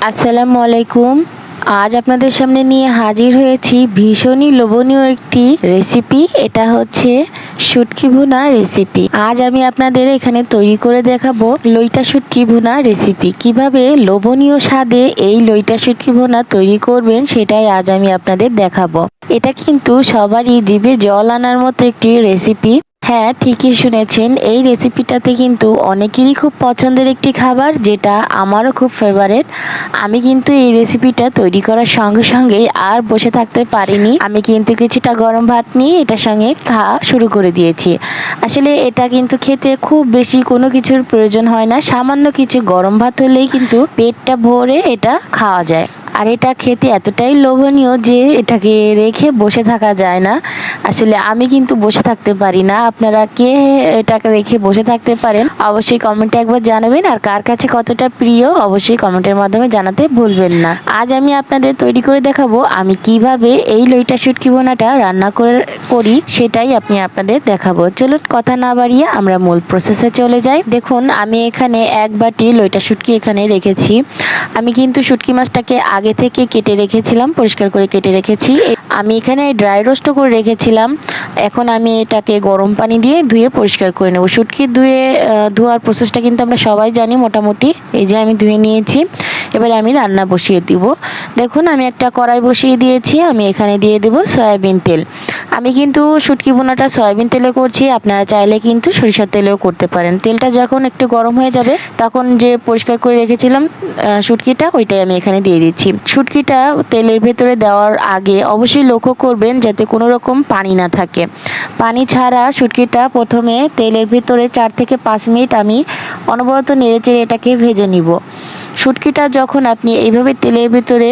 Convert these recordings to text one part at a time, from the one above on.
আসসালামু আলাইকুম। আজ আপনাদের সামনে নিয়ে হাজির হয়েছি ভীষণই লোভনীয় একটি রেসিপি। এটা হচ্ছে শুটকি ভুনা রেসিপি। আজ আমি আপনাদের এখানে তৈরি করে দেখাবো লইটা শুটকি ভুনা রেসিপি। কিভাবে লোভনীয় স্বাদে এই লইটা শুটকি ভুনা তৈরি করবেন সেটাই আজ আমি আপনাদের দেখাবো। এটা কিন্তু সবারই জিভে জল আনার মতো একটি রেসিপি। হ্যাঁ, ঠিকই শুনেছেন, এই রেসিপিটাতে কিন্তু অনেকেরই খুব পছন্দের একটি খাবার, যেটা আমারও খুব ফেভারিট। আমি কিন্তু এই রেসিপিটা তৈরি করার সঙ্গে সঙ্গেই আর বসে থাকতে পারিনি। আমি কিন্তু কিছুটা গরম ভাত নিয়ে এটার সঙ্গে খাওয়া শুরু করে দিয়েছি। আসলে এটা কিন্তু খেতে খুব বেশি কোনো কিছুর প্রয়োজন হয় না, সামান্য কিছু গরম ভাত হলেই কিন্তু পেটটা ভরে এটা খাওয়া যায়। আর এটা খেতে এতটাই লোভনীয় যে এটাকে রেখে বসে থাকা যায় না। আসলে আমি কিন্তু বসে থাকতে পারি না। আপনারা কে এটাকে রেখে বসে থাকতে পারেন অবশ্যই কমেন্টে একবার জানাবেন, আর কার কাছে কতটা প্রিয় অবশ্যই কমেন্টের মাধ্যমে জানাতে ভুলবেন না। আজ আমি আপনাদের তৈরি করে দেখাবো আমি কিভাবে এই লইটা শুটকি ভুনাটা রান্না করি, সেটাই আমি আপনাদের দেখাবো। চলুন কথা না বাড়িয়ে আমরা মূল প্রসেসে চলে যাই। দেখুন, আমি এখানে এক বাটি লইটা শুটকি এখানে রেখেছি। আমি কিন্তু শুটকি মাছটাকে আগে থেকে কেটে রেখেছিলাম, পরিষ্কার করে কেটে রেখেছি। আমি এখানে ড্রাই রোস্ট করে রেখেছিলাম। এখন আমি এটাকে গরম পানি দিয়ে ধুয়ে পরিষ্কার করে নেব। শুটকি ধোয়ার প্রসেসটা কিন্তু আমরা সবাই জানি মোটামুটি। এই যে আমি ধুয়ে নিয়েছি, এবারে আমি রান্না বসিয়ে দিব। দেখুন, আমি একটা কড়াই বসিয়ে দিয়েছি। আমি এখানে দিয়ে দেব সয়াবিন তেল। আমি কিন্তু শুটকি ভুনাটা সয়াবিন তেলে করছি, আপনারা চাইলে কিন্তু সরিষার তেলেও করতে পারেন। তেলটা যখন একটু গরম হয়ে যাবে তখন যে পরিষ্কার করে রেখেছিলাম শুটকিটা, ওইটাই আমি এখানে দিয়ে দিচ্ছি। শুটকিটা তেলের ভেতরে দেওয়ার আগে অবশ্যই লক্ষ্য করবেন যাতে কোনো রকম পানি না থাকে। পানি ছাড়া শুটকিটা প্রথমে তেলের ভিতরে 4 থেকে 5 মিনিট আমি অনবরত নেড়েচেড়ে এটাকে ভেজে নিব। শুটকিটা যখন আপনি এইভাবে তেলের ভিতরে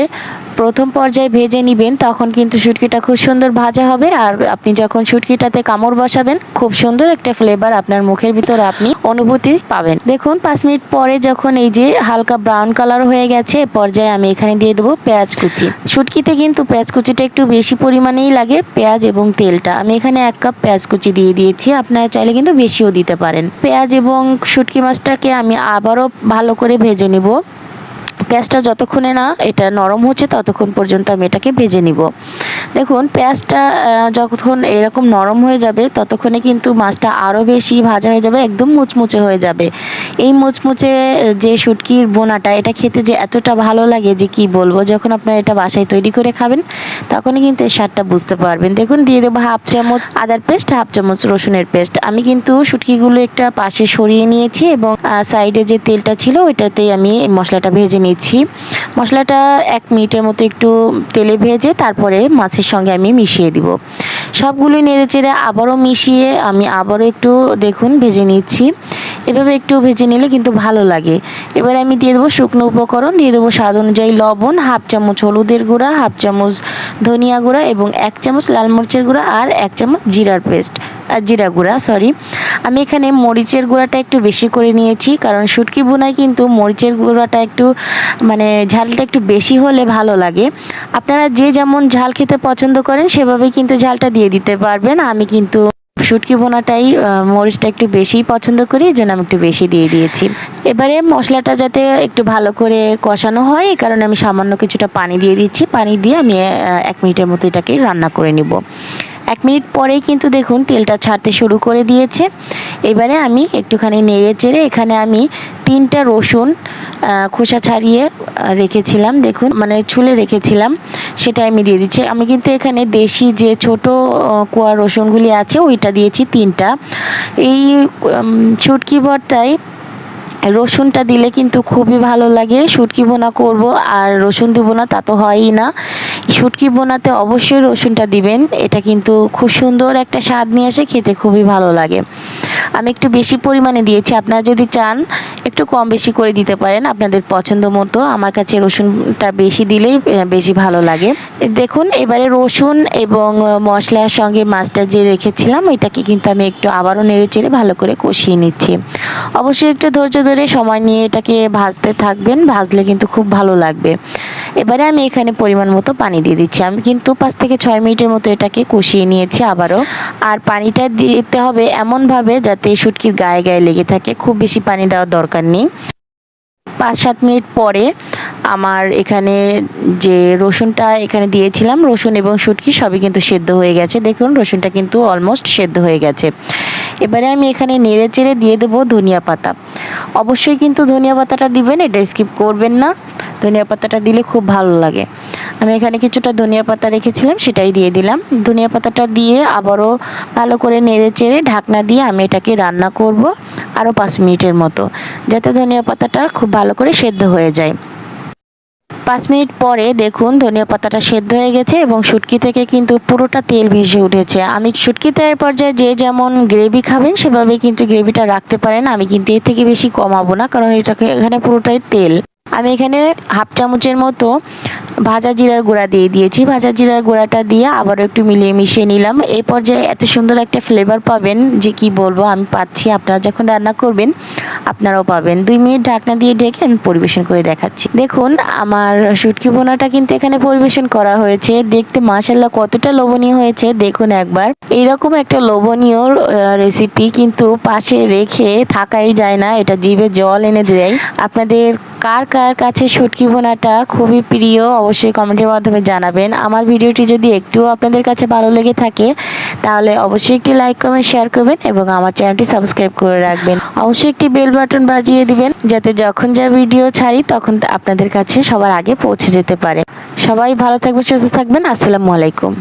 প্রথম পর্যায়ে ভেজে নিবেন তখন কিন্তু শুটকিটা খুব সুন্দর ভাজা হবে। আর আপনি যখন শুটকিটাতে কামড় বসাবেন খুব সুন্দর একটা ফ্লেভার আপনার মুখের ভিতরে আপনি অনুভূতি পাবেন। দেখুন, 5 মিনিট পরে যখন এই যে হালকা ব্রাউন কালার হয়ে গেছে, পর্যায়ে আমি এখানে দিয়ে দেবো পেঁয়াজ কুচি। শুটকিতে কিন্তু পেঁয়াজ কুচিটা একটু বেশি পরিমাণেই লাগে, পেঁয়াজ এবং তেলটা। আমি এখানে 1 কাপ পেঁয়াজ কুচি দিয়ে দিয়েছি, আপনারা চাইলে কিন্তু বেশিও দিতে পারেন। পেঁয়াজ এবং শুটকি মাছটাকে আমি আবারও ভালো করে ভেজে নিব। পেঁয়াজটা যতক্ষণে না এটা নরম হচ্ছে ততক্ষণ পর্যন্ত আমি এটাকে ভেজে নিব। দেখুন, পেঁয়াজটা যখন এরকম নরম হয়ে যাবে ততক্ষণে কিন্তু মাছটা আরও বেশি ভাজা হয়ে যাবে, একদম মুচমুচে হয়ে যাবে। এই মুচমুচে যে শুটকির বোনাটা, এটা খেতে যে এতটা ভালো লাগে যে কি বলবো। যখন আপনারা এটা বাসায় তৈরি করে খাবেন তখনই কিন্তু এই স্বাদটা বুঝতে পারবেন। দেখুন, দিয়ে দেবো 1/2 চামচ আদার পেস্ট, 1/2 চামচ রসুনের পেস্ট। আমি কিন্তু শুটকিগুলো একটা পাশে সরিয়ে নিয়েছি এবং সাইডে যে তেলটা ছিল ওইটাতেই আমি মশলাটা ভেজে নিচ্ছি। মশলাটা 1 মিনিটের মতো একটু তেলে ভেজে তারপরে মাছের সঙ্গে আমি মিশিয়ে দিব। সবগুলোই নেড়েচেড়ে আবারও মিশিয়ে আমি আবারও একটু দেখুন ভেজে নিচ্ছি। এভাবে একটু ভেজে নিলে কিন্তু ভালো লাগে। এবার আমি দিয়ে দেবো শুকনো উপকরণ, দিয়ে দেবো স্বাদ অনুযায়ী লবণ, 1/2 চামচ হলুদের গুঁড়া, 1/2 চামচ ধনিয়া গুঁড়া এবং 1 চামচ লাল মরিচের গুঁড়া আর 1 চামচ জিরা গুঁড়া। আমি এখানে মরিচের গুঁড়াটা একটু বেশি করে নিয়েছি, কারণ শুটকি ভুনায় কিন্তু মরিচের গুঁড়াটা একটু মানে ঝালটা একটু বেশি হলে ভালো লাগে। আপনারা যে যেমন ঝাল খেতে পছন্দ করেন সেভাবেই কিন্তু ঝালটা দিয়ে দিতে পারবেন। আমি কিন্তু শুটকি ভুনাটাই মরিচটা একটু বেশিই পছন্দ করি, এই জন্য আমি একটু বেশি দিয়ে দিয়েছি। এবারে মশলাটা যাতে একটু ভালো করে কষানো হয় এই কারণে আমি সামান্য কিছুটা পানি দিয়ে দিচ্ছি। পানি দিয়ে আমি 1 মিনিটের মতো এটাকে রান্না করে নিব। 1 মিনিট পরেই কিন্তু দেখুন তেলটা ছাড়তে শুরু করে দিয়েছে। এবারে আমি একটুখানি নেড়ে চেড়ে এখানে আমি 3টা রসুন খোসা ছাড়িয়ে রেখেছিলাম, দেখুন মানে ছুলে রেখেছিলাম, সেটা আমি দিয়ে দিচ্ছি। আমি কিন্তু এখানে দেশি যে ছোট কোয়া রসুনগুলি আছে ওইটা দিয়েছি 3টা। এই শুটকি ভর্তায় রসুনটা দিলে কিন্তু খুবই ভালো লাগে। শুটকি ভুনা করব আর রসুন দিব না তা তো হয়ই না। শুটকি ভুনাতে অবশ্যই রসুনটা দিবেন, এটা কিন্তু খুব সুন্দর একটা স্বাদ নিয়ে আসে, খেতে খুবই ভালো লাগে। আমি একটু বেশি পরিমাণে দিয়েছি, আপনারা যদি চান একটু কম বেশি করে দিতে পারেন আপনাদের পছন্দ মতো। আমার কাছে রসুনটা বেশি দিলেই বেশি ভালো লাগে। দেখুন, এবারে রসুন এবং মশলার সঙ্গে মাছটা যে রেখেছিলাম এটাকে কিন্তু আমি একটু আবারও নেড়ে চেড়ে ভালো করে কষিয়ে নিচ্ছি। অবশ্যই একটু ধৈর্য ধরে সময় নিয়ে এটাকে ভাজতে থাকবেন, ভাজলে কিন্তু খুব ভালো লাগবে। এবারে আমি এখানে পরিমাণ মতো পানি দিয়ে দিচ্ছি। আমি কিন্তু 5 থেকে 6 মিনিটের মতো এটাকে কষিয়ে নিয়েছি আবারও। আর পানিটা দিতে হবে এমনভাবে যাতে শুটকির গায়ে গায়ে লেগে থাকে, খুব বেশি পানি দেওয়ার দরকার নেই। 5-7 মিনিট পরে আমার এখানে যে রসুনটা এখানে দিয়েছিলাম, রসুন এবং শুটকি সবই কিন্তু সেদ্ধ হয়ে গেছে। দেখুন রসুনটা কিন্তু অলমোস্ট সেদ্ধ হয়ে গেছে। এবারে আমি এখানে নেড়ে চেড়ে দিয়ে দেবো ধনিয়া পাতা। অবশ্যই কিন্তু ধনিয়া পাতাটা দিবেন, এটা স্কিপ করবেন না। ধনিয়া পাতাটা দিলে খুব ভালো লাগে। আমি এখানে কিছুটা ধনিয়া পাতা রেখেছিলাম, সেটাই দিয়ে দিলাম। ধনিয়া পাতাটা দিয়ে আবারও ভালো করে নেড়ে চেড়ে ঢাকনা দিয়ে আমি এটাকে রান্না করব আরও 5 মিনিটের মতো, যাতে ধনিয়া পাতাটা খুব ভালো করে সেদ্ধ হয়ে যায়। 5 মিনিট পরে দেখুন ধনিয়া পাতাটা সেদ্ধ হয়ে গেছে এবং শুটকি থেকে কিন্তু পুরোটা তেল ভেসে উঠেছে। আমি শুটকি তৈরির পর্যায়ে যে যেমন গ্রেভি খাবেন সেভাবে কিন্তু গ্রেভিটা রাখতে পারেন। আমি কিন্তু এর থেকে বেশি কমাবো না, কারণ এটাকে এখানে পুরোটাই তেল। আমি এখানে হাফ চামচের মতো ভাজা জিরার গুঁড়া দিয়ে দিয়েছি। ভাজা জিরার গুঁড়াটা দিয়ে আবারও একটু মিলিয়ে মিশিয়ে নিলাম। এই পর্যায়ে এত সুন্দর একটা ফ্লেভার পাবেন যে কি বলবো, আমি পাচ্ছি। আপনারা যখন রান্না করবেন আপনারাও পাবেন। 2 মিনিট ঢাকনা দিয়ে ঢেকে আমি পরিবেশন করে দেখাচ্ছি। দেখুন আমার শুটকি ভুনাটা কিন্তু এখানে পরিবেশন করা হয়েছে। দেখতে মাশাআল্লাহ কতটা লোভনীয় হয়েছে দেখুন একবার। এইরকম একটা লোভনীয় রেসিপি কিন্তু পাশে রেখে থাকাই যায় না, এটা জিভে জল এনে দেয়। আপনাদের কার কার কাছে শুটকি ভুনাটা খুবই প্রিয় অবশ্যই কমেন্টের মাধ্যমে জানাবেন। আমার ভিডিওটি যদি একটুও আপনাদের কাছে ভালো লেগে থাকে তাহলে অবশ্যই একটি লাইক কমেন্ট শেয়ার করবেন এবং আমার চ্যানেলটি সাবস্ক্রাইব করে রাখবেন। অবশ্যই একটি বেল বাটন বাজিয়ে দিবেন, যাতে যখন যা ভিডিও ছাড়ি তখন আপনাদের কাছে সবার আগে পৌঁছে যেতে পারে। সবাই ভালো থাকবেন, সুস্থ থাকবেন। আসসালামু আলাইকুম।